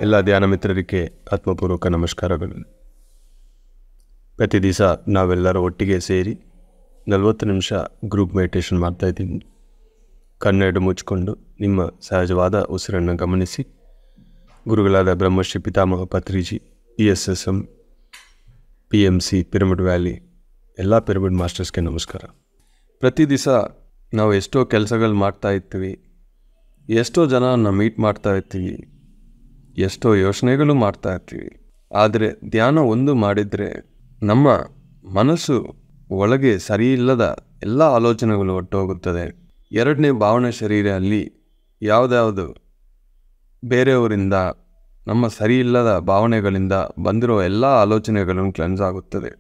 ಎಲ್ಲ ಧ್ಯಾನ ಮಿತ್ರರಿಗೆ ಆತ್ಮಪೂರ್ವಕ ನಮಸ್ಕಾರಗಳು. ಪ್ರತಿ ದಿವಸ ನಾವೆಲ್ಲರೂ ಒಟ್ಟಿಗೆ ಸೇರಿ 40 ನಿಮಿಷ ಗ್ರೂಪ್ ಮೆಡಿಟೇಷನ್ ಮಾಡ್ತಾಯಿದ್ದೀನಿ. ಕಣ್ಣೆರಡು ಮುಚ್ಚಿಕೊಂಡು ನಿಮ್ಮ ಸಹಜವಾದ ಉಸಿರನ್ನು ಗಮನಿಸಿ. ಗುರುಗಳಾದ ಬ್ರಹ್ಮಶ್ರೀ ಪಿತಾಮಹ Patriji, ESSM, PMC, pyramid valley ಎಲ್ಲ ಪಿರಮಿಡ್ ಮಾಸ್ಟರ್ಸ್ಗೆ ನಮಸ್ಕಾರ. ಪ್ರತಿ ದಿವಸ ನಾವು ಎಷ್ಟೋ ಕೆಲಸಗಳು ಮಾಡ್ತಾ ಇರ್ತೀವಿ, ಎಷ್ಟೋ ಜನನ ಮೀಟ್ ಮಾಡ್ತಾ ಇರ್ತೀವಿ, ಎಷ್ಟೋ ಯೋಚನೆಗಳು ಮಾಡ್ತಾ ಇರ್ತೀವಿ. ಆದರೆ ಧ್ಯಾನ ಒಂದು ಮಾಡಿದರೆ ನಮ್ಮ ಮನಸ್ಸು ಒಳಗೆ ಸರಿಯಿಲ್ಲದ ಎಲ್ಲ ಆಲೋಚನೆಗಳು ಹೊಟ್ಟೋಗುತ್ತದೆ. ಎರಡನೇ ಭಾವನೆ ಶರೀರ ಅಲ್ಲಿ ಯಾವುದ್ಯಾವುದು ಬೇರೆಯವರಿಂದ ನಮ್ಮ ಸರಿಯಿಲ್ಲದ ಭಾವನೆಗಳಿಂದ ಬಂದಿರೋ ಎಲ್ಲ ಆಲೋಚನೆಗಳನ್ನು ಕ್ಲೆನ್ಸ್ ಆಗುತ್ತದೆ,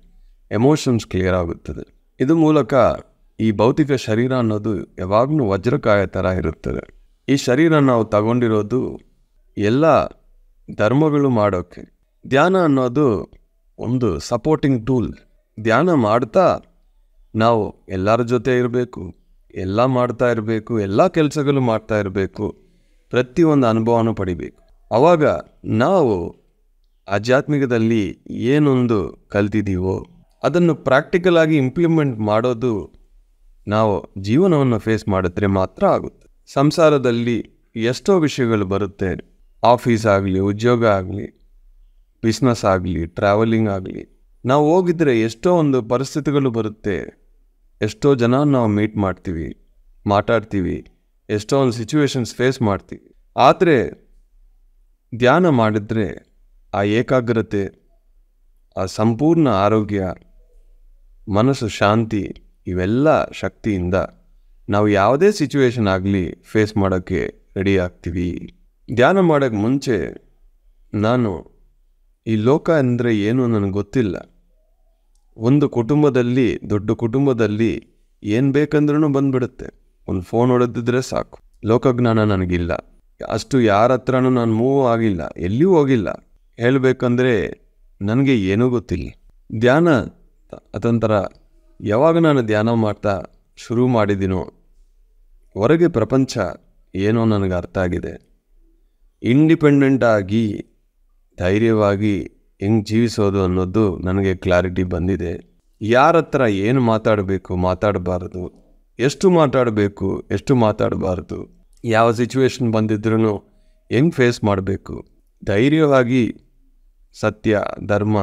ಎಮೋಷನ್ಸ್ ಕ್ಲಿಯರ್ ಆಗುತ್ತದೆ. ಇದು ಮೂಲಕ ಈ ಭೌತಿಕ ಶರೀರ ಅನ್ನೋದು ಯಾವಾಗಲೂ ವಜ್ರಕಾಯ ಥರ ಇರುತ್ತದೆ. ಈ ಶರೀರ ನಾವು ತಗೊಂಡಿರೋದು ಎಲ್ಲ ಧರ್ಮಗಳು ಮಾಡೋಕ್ಕೆ. ಧ್ಯಾನ ಅನ್ನೋದು ಒಂದು ಸಪೋರ್ಟಿಂಗ್ ಟೂಲ್. ಧ್ಯಾನ ಮಾಡ್ತಾ ನಾವು ಎಲ್ಲರ ಜೊತೆ ಇರಬೇಕು, ಎಲ್ಲ ಮಾಡ್ತಾ ಇರಬೇಕು, ಎಲ್ಲ ಕೆಲಸಗಳು ಮಾಡ್ತಾ ಇರಬೇಕು, ಪ್ರತಿಯೊಂದು ಅನುಭವನೂ ಪಡಿಬೇಕು. ಆವಾಗ ನಾವು ಆಧ್ಯಾತ್ಮಿಕದಲ್ಲಿ ಏನೊಂದು ಕಲ್ತಿದ್ದೀವೋ ಅದನ್ನು ಪ್ರಾಕ್ಟಿಕಲ್ ಆಗಿ ಇಂಪ್ಲಿಮೆಂಟ್ ಮಾಡೋದು ನಾವು ಜೀವನವನ್ನು ಫೇಸ್ ಮಾಡಿದ್ರೆ ಮಾತ್ರ ಆಗುತ್ತೆ. ಸಂಸಾರದಲ್ಲಿ ಎಷ್ಟೋ ವಿಷಯಗಳು ಬರುತ್ತೆ. ಆಫೀಸ್ ಆಗಲಿ, ಉದ್ಯೋಗ ಆಗಲಿ, ಬಿಸ್ನೆಸ್ ಆಗಲಿ, ಟ್ರಾವೆಲಿಂಗ್ ಆಗಲಿ, ನಾವು ಹೋಗಿದ್ರೆ ಎಷ್ಟೋ ಒಂದು ಪರಿಸ್ಥಿತಿಗಳು ಬರುತ್ತೆ. ಎಷ್ಟೋ ಜನ ನಾವು ಮೀಟ್ ಮಾಡ್ತೀವಿ, ಮಾತಾಡ್ತೀವಿ, ಎಷ್ಟೋ ಒಂದು ಸಿಚುವೇಶನ್ಸ್ ಫೇಸ್ ಮಾಡ್ತೀವಿ. ಆದರೆ ಧ್ಯಾನ ಮಾಡಿದ್ರೆ ಆ ಏಕಾಗ್ರತೆ, ಆ ಸಂಪೂರ್ಣ ಆರೋಗ್ಯ, ಮನಸ್ಸು ಶಾಂತಿ, ಇವೆಲ್ಲ ಶಕ್ತಿಯಿಂದ ನಾವು ಯಾವುದೇ ಸಿಚುವೇಶನ್ ಆಗಲಿ ಫೇಸ್ ಮಾಡೋಕ್ಕೆ ರೆಡಿ ಆಗ್ತೀವಿ. ಧ್ಯಾನ ಮಾಡೋಕ್ಕೆ ಮುಂಚೆ ನಾನು ಈ ಲೋಕ ಅಂದರೆ ಏನು ನನಗೆ ಗೊತ್ತಿಲ್ಲ. ಒಂದು ಕುಟುಂಬದಲ್ಲಿ, ದೊಡ್ಡ ಕುಟುಂಬದಲ್ಲಿ ಏನು ಬೇಕಂದ್ರೂ ಬಂದುಬಿಡುತ್ತೆ. ಒಂದು ಫೋನ್ ಹೊಡೆದಿದ್ರೆ ಸಾಕು. ಲೋಕಜ್ಞಾನ ನನಗಿಲ್ಲ. ಅಷ್ಟು ಯಾರ ಹತ್ರನೂ ನಾನು ಮೂವ್ ಆಗಿಲ್ಲ, ಎಲ್ಲಿಯೂ ಹೋಗಿಲ್ಲ. ಹೇಳಬೇಕಂದ್ರೆ ನನಗೆ ಏನೂ ಗೊತ್ತಿಲ್ಲ. ಧ್ಯಾನ ಅದೊಂಥರ ಯಾವಾಗ ನಾನು ಧ್ಯಾನ ಮಾಡ್ತಾ ಶುರು ಮಾಡಿದ್ದೀನೋ ಹೊರಗೆ ಪ್ರಪಂಚ ಏನೋ ನನಗೆ ಅರ್ಥ ಆಗಿದೆ. ಇಂಡಿಪೆಂಡೆಂಟಾಗಿ ಧೈರ್ಯವಾಗಿ ಹೆಂಗೆ ಜೀವಿಸೋದು ಅನ್ನೋದು ನನಗೆ ಕ್ಲಾರಿಟಿ ಬಂದಿದೆ. ಯಾರ ಹತ್ರ ಏನು ಮಾತಾಡಬೇಕು, ಮಾತಾಡಬಾರ್ದು, ಎಷ್ಟು ಮಾತಾಡಬೇಕು, ಎಷ್ಟು ಮಾತಾಡಬಾರ್ದು, ಯಾವ ಸಿಚುವೇಶನ್ ಬಂದಿದ್ರೂ ಹೆಂಗೆ ಫೇಸ್ ಮಾಡಬೇಕು, ಧೈರ್ಯವಾಗಿ ಸತ್ಯ, ಧರ್ಮ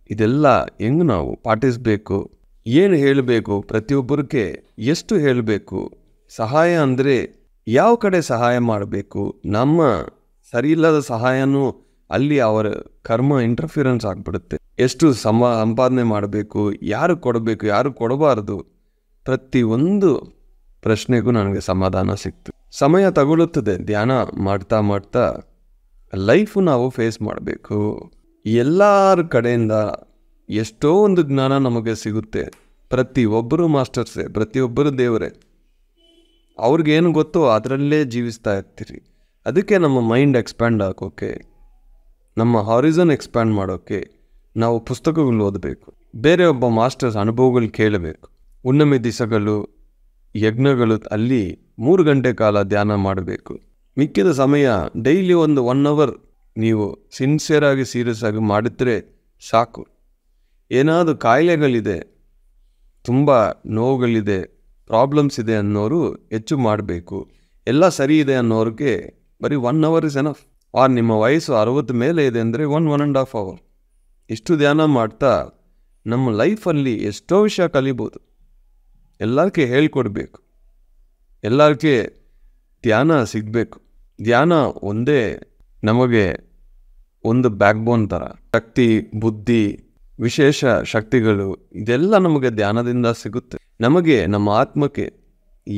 ಇದೆಲ್ಲ ಹೆಂಗೆ ನಾವು ಪಾಟಿಸಬೇಕು, ಏನು ಹೇಳಬೇಕು, ಪ್ರತಿಯೊಬ್ಬರಿಗೆ ಎಷ್ಟು ಹೇಳಬೇಕು, ಸಹಾಯ ಅಂದರೆ ಯಾವ ಕಡೆ ಸಹಾಯ ಮಾಡಬೇಕು, ನಮ್ಮ ಸರಿಯಿಲ್ಲದ ಸಹಾಯನೂ ಅಲ್ಲಿ ಅವರ ಕರ್ಮ ಇಂಟರ್ಫಿರೆನ್ಸ್ ಆಗಿಬಿಡುತ್ತೆ. ಎಷ್ಟು ಸಂಪಾದನೆ ಮಾಡಬೇಕು, ಯಾರು ಕೊಡಬೇಕು, ಯಾರು ಕೊಡಬಾರ್ದು, ಪ್ರತಿಯೊಂದು ಪ್ರಶ್ನೆಗೂ ನನಗೆ ಸಮಾಧಾನ ಸಿಕ್ತು. ಸಮಯ ತಗೊಳ್ಳುತ್ತದೆ. ಧ್ಯಾನ ಮಾಡ್ತಾ ಮಾಡ್ತಾ ಲೈಫು ನಾವು ಫೇಸ್ ಮಾಡಬೇಕು. ಎಲ್ಲರ ಕಡೆಯಿಂದ ಎಷ್ಟೋ ಒಂದು ಜ್ಞಾನ ನಮಗೆ ಸಿಗುತ್ತೆ. ಪ್ರತಿಯೊಬ್ಬರು ಮಾಸ್ಟರ್ಸೇ, ಪ್ರತಿಯೊಬ್ಬರು ದೇವರೇ. ಅವ್ರಿಗೇನು ಗೊತ್ತೋ ಅದರಲ್ಲೇ ಜೀವಿಸ್ತಾ ಇರ್ತೀರಿ. ಅದಕ್ಕೆ ನಮ್ಮ ಮೈಂಡ್ ಎಕ್ಸ್ಪ್ಯಾಂಡ್ ಆಗೋಕ್ಕೆ, ನಮ್ಮ ಹಾರಿಝನ್ ಎಕ್ಸ್ಪ್ಯಾಂಡ್ ಮಾಡೋಕ್ಕೆ ನಾವು ಪುಸ್ತಕಗಳು ಓದಬೇಕು, ಬೇರೆ ಒಬ್ಬ ಮಾಸ್ಟರ್ಸ್ ಅನುಭವಗಳು ಕೇಳಬೇಕು. ಹುಣ್ಣಿಮೆ ದಿವಸಗಳು, ಯಜ್ಞಗಳು ಅಲ್ಲಿ 3 ಗಂಟೆ ಕಾಲ ಧ್ಯಾನ ಮಾಡಬೇಕು. ಮಿಕ್ಕಿದ ಸಮಯ ಡೈಲಿ ಒಂದು 1 ಅವರ್ ನೀವು ಸಿನ್ಸಿಯರಾಗಿ ಸೀರಿಯಸ್ ಆಗಿ ಮಾಡಿದ್ರೆ ಸಾಕು. ಏನಾದರೂ ಕಾಯಿಲೆಗಳಿದೆ, ತುಂಬ ನೋವುಗಳಿದೆ, ಪ್ರಾಬ್ಲಮ್ಸ್ ಇದೆ ಅನ್ನೋರು ಹೆಚ್ಚು ಮಾಡಬೇಕು. ಎಲ್ಲ ಸರಿ ಇದೆ ಅನ್ನೋರಿಗೆ ಬರೀ 1 ಅವರ್ ಇಸ್ ಎನಫ್. ನಿಮ್ಮ ವಯಸ್ಸು 60 ಮೇಲೆ ಇದೆ ಅಂದರೆ 1.5 ಅವರ್ ಇಷ್ಟು ಧ್ಯಾನ ಮಾಡ್ತಾ ನಮ್ಮ ಲೈಫಲ್ಲಿ ಎಷ್ಟೋ ವಿಷಯ ಕಲಿಬೋದು. ಎಲ್ಲರಿಗೆ ಹೇಳ್ಕೊಡ್ಬೇಕು, ಎಲ್ಲರಿಗೆ ಧ್ಯಾನ ಸಿಗಬೇಕು. ಧ್ಯಾನ ಒಂದೇ ನಮಗೆ ಒಂದು ಬ್ಯಾಕ್ಬೋನ್ ಥರ. ಶಕ್ತಿ, ಬುದ್ಧಿ, ವಿಶೇಷ ಶಕ್ತಿಗಳು ಇದೆಲ್ಲ ನಮಗೆ ಧ್ಯಾನದಿಂದ ಸಿಗುತ್ತೆ. ನಮಗೆ ನಮ್ಮ ಆತ್ಮಕ್ಕೆ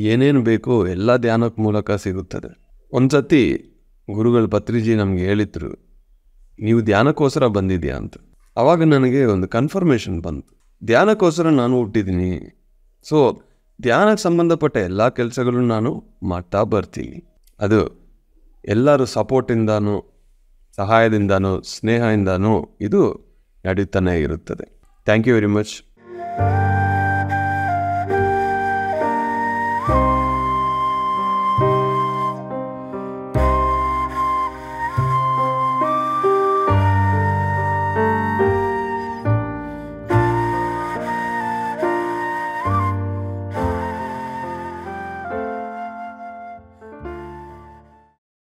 ಏನೇನು ಬೇಕೋ ಎಲ್ಲ ಧ್ಯಾನದ ಮೂಲಕ ಸಿಗುತ್ತದೆ. ಒಂದು ಸತಿ ಗುರುಗಳು ಪತ್ರಿಜಿ ನಮಗೆ ಹೇಳಿದ್ರು, ನೀವು ಧ್ಯಾನಕ್ಕೋಸ್ಕರ ಬಂದಿದ್ಯಾ ಅಂತ. ಆವಾಗ ನನಗೆ ಒಂದು ಕನ್ಫರ್ಮೇಷನ್ ಬಂತು, ಧ್ಯಾನಕ್ಕೋಸ್ಕರ ನಾನು ಹುಟ್ಟಿದ್ದೀನಿ. ಸೊ ಧ್ಯಾನಕ್ಕೆ ಸಂಬಂಧಪಟ್ಟ ಎಲ್ಲ ಕೆಲಸಗಳನ್ನು ನಾನು ಮಾಡ್ತಾ ಬರ್ತೀನಿ. ಅದು ಎಲ್ಲರೂ ಸಪೋರ್ಟಿಂದನೂ, ಸಹಾಯದಿಂದನೂ, ಸ್ನೇಹದಿಂದನೂ ಇದು ನಡೀತಾನೆ ಇರುತ್ತದೆ. Thank you very much.